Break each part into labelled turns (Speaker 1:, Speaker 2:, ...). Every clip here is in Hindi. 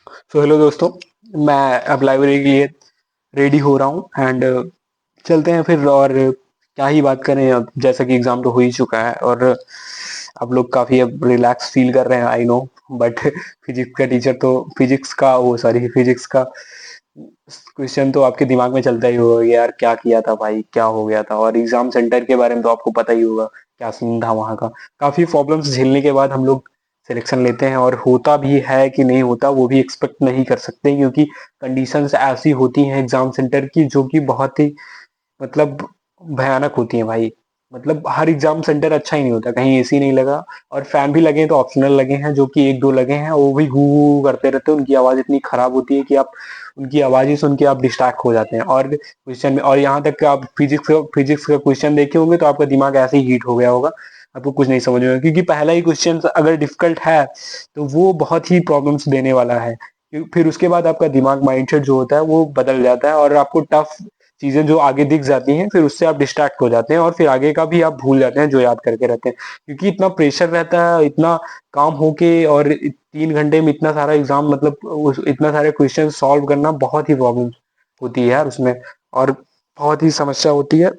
Speaker 1: हेलो दोस्तों, मैं अब लाइब्रेरी के लिए रेडी हो रहा हूँ एंड चलते हैं फिर। और क्या ही बात करें, अब जैसा कि एग्जाम तो हो ही चुका है और आप लोग काफ़ी अब रिलैक्स फील कर रहे हैं, आई नो। बट फिजिक्स का टीचर तो फिजिक्स का वो सॉरी फिजिक्स का क्वेश्चन तो आपके दिमाग में चलता ही होगा कि यार क्या किया था भाई, क्या हो गया था। और एग्जाम सेंटर के बारे में तो आपको पता ही होगा क्या सीन था वहाँ का। काफ़ी प्रॉब्लम्स झेलने के बाद हम लोग सिलेक्शन लेते हैं, और होता भी है कि नहीं होता वो भी एक्सपेक्ट नहीं कर सकते, क्योंकि कंडीशंस ऐसी होती हैं एग्जाम सेंटर की जो कि बहुत ही मतलब भयानक होती हैं भाई। मतलब हर एग्जाम सेंटर अच्छा ही नहीं होता, कहीं एसी नहीं लगा। और फैन भी लगे हैं तो ऑप्शनल लगे हैं, जो कि एक दो लगे हैं, वो भी गू गू करते रहते हैं। उनकी आवाज इतनी खराब होती है कि आप उनकी आवाज ही सुन के आप डिस्ट्रैक्ट हो जाते हैं। और क्वेश्चन में, और यहाँ तक कि आप फिजिक्स का क्वेश्चन देखे होंगे तो आपका दिमाग ऐसे ही हीट हो गया होगा, आपको कुछ नहीं समझ में, क्योंकि पहला ही क्वेश्चन अगर डिफिकल्ट है तो वो बहुत ही प्रॉब्लम्स देने वाला है। फिर उसके बाद आपका दिमाग माइंडसेट जो होता है वो बदल जाता है, और आपको टफ चीजें जो आगे दिख जाती हैं फिर उससे आप डिस्ट्रैक्ट हो जाते हैं, और फिर आगे का भी आप भूल जाते हैं जो याद करके रहते हैं। क्योंकि इतना प्रेशर रहता है, इतना काम होके, और 3 घंटे में इतना सारा एग्जाम, मतलब इतना सारे क्वेश्चन सॉल्व करना बहुत ही प्रॉब्लम होती है यार उसमें। और बहुत ही समस्या होती है।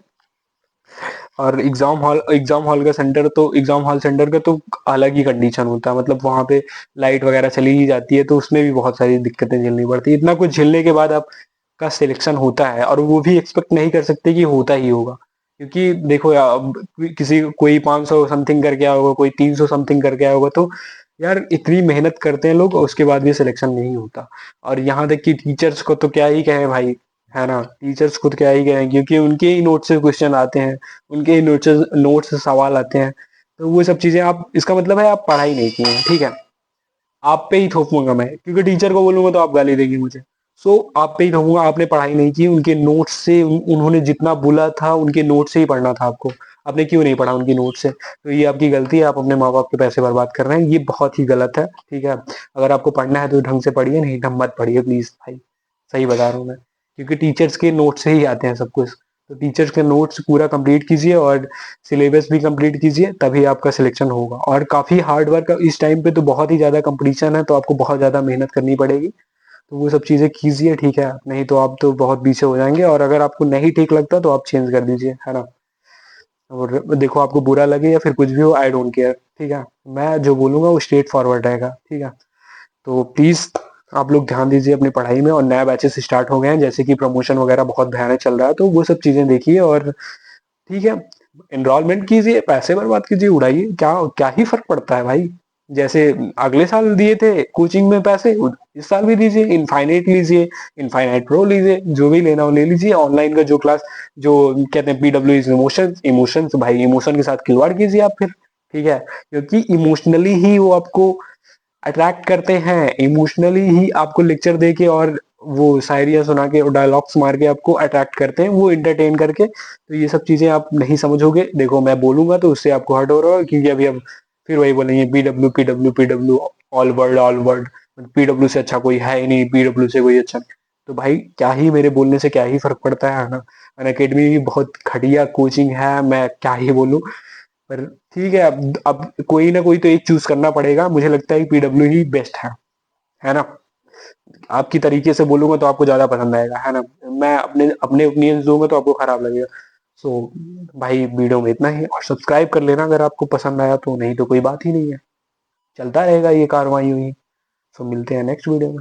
Speaker 1: और एग्जाम हॉल का सेंटर तो एग्जाम हॉल सेंटर का तो अलग ही कंडीशन होता है। मतलब वहां पे लाइट वगैरह चली ही जाती है तो उसमें भी बहुत सारी दिक्कतें झेलनी पड़ती है। इतना कुछ झेलने के बाद आपका सिलेक्शन होता है, और वो भी एक्सपेक्ट नहीं कर सकते कि होता ही होगा। क्योंकि देखो यार, अब किसी कोई 500 समथिंग करके आया होगा, कोई 300 समथिंग करके आया होगा, तो यार इतनी मेहनत करते हैं लोग और उसके बाद भी सिलेक्शन नहीं होता। और यहाँ तक कि टीचर्स को तो क्या ही कहें भाई, है ना। टीचर्स खुद क्या ही कहें, क्योंकि उनके ही नोट से क्वेश्चन आते हैं, उनके ही नोट से सवाल आते हैं। तो वो सब चीजें, आप इसका मतलब है आप पढ़ाई नहीं की है, ठीक है। आप पे ही थोपूंगा मैं, क्योंकि टीचर को बोलूंगा तो आप गाली देंगे मुझे। सो आप पे ही थोपूंगा, आपने पढ़ाई नहीं की। उनके नोट्स से उन्होंने जितना बोला था उनके नोट से ही पढ़ना था आपको। आपने क्यों नहीं पढ़ा उनकी नोट से? तो ये आपकी गलती है, आप अपने माँ बाप के पैसे बर्बाद कर रहे हैं, ये बहुत ही गलत है, ठीक है। अगर आपको पढ़ना है तो ढंग से पढ़िए, नहीं ढंग मत पढ़िए प्लीज भाई। सही बता रहा हूँ मैं, क्योंकि टीचर्स के नोट से ही आते हैं सब कुछ। तो टीचर्स के नोट्स पूरा कंप्लीट कीजिए, और सिलेबस भी कंप्लीट कीजिए, तभी आपका सिलेक्शन होगा। और काफी हार्ड वर्क इस टाइम पे तो बहुत ही ज्यादा कंपटीशन है, तो आपको बहुत ज्यादा मेहनत करनी पड़ेगी। तो वो सब चीजें कीजिए, ठीक है, नहीं तो आप तो बहुत पीछे हो जाएंगे। और अगर आपको नहीं ठीक लगता तो आप चेंज कर दीजिए, है ना। और देखो, आपको बुरा लगे या फिर कुछ भी हो, आई डोंट केयर, ठीक है। मैं जो बोलूंगा वो स्ट्रेट फॉरवर्ड रहेगा, ठीक है। तो प्लीज आप लोग ध्यान दीजिए अपनी पढ़ाई में। और नया बैचेस स्टार्ट हो गए हैं, जैसे कि प्रमोशन वगैरह बहुत भयानक चल रहा है, तो वो सब चीजें देखिए। और ठीक है, एनरोलमेंट कीजिए, पैसे बर्बाद कीजिए, उड़ाइए, क्या क्या ही फर्क पड़ता है भाई। जैसे अगले साल दिए थे कोचिंग में पैसे, इस साल भी दीजिए। इनफाइनाइट लीजिए, इनफाइनाइट प्रो लीजिए, जो भी लेना हो ले लीजिए। ऑनलाइन का जो क्लास, जो कहते हैं पीडब्ल्यू इज इमोशन, इमोशंस भाई, इमोशन के साथ खिलवाड़ कीजिए आप फिर, ठीक है। क्योंकि इमोशनली ही वो आपको अट्रैक्ट करते हैं, इमोशनली ही आपको लेक्चर दे के और वो शायरियां सुना के और डायलॉग्स मार के आपको अट्रैक्ट करते हैं, वो इंटरटेन करके। तो ये सब चीजें आप नहीं समझोगे, देखो मैं बोलूंगा तो उससे आपको हर्ट हो रहा है, क्योंकि अभी अब फिर वही बोलेंगे PW PW PW, all world. PW से अच्छा कोई है ही नहीं, पीडब्ल्यू से कोई अच्छा नहीं। तो भाई क्या ही, मेरे बोलने से क्या ही फर्क पड़ता है ना। अनअकैडमी भी बहुत घटिया कोचिंग है, मैं क्या ही बोलूं। पर ठीक है, अब कोई ना कोई तो एक चूज करना पड़ेगा, मुझे लगता है कि पीडब्ल्यू ही बेस्ट है ना। आपकी तरीके से बोलूंगा तो आपको ज्यादा पसंद आएगा, है ना। मैं अपने अपने ओपिनियन दूंगा तो आपको खराब लगेगा। सो भाई, वीडियो में इतना ही, और सब्सक्राइब कर लेना अगर आपको पसंद आया तो, नहीं तो कोई बात ही नहीं है, चलता रहेगा ये कार्रवाई हुई। सो मिलते हैं नेक्स्ट वीडियो में।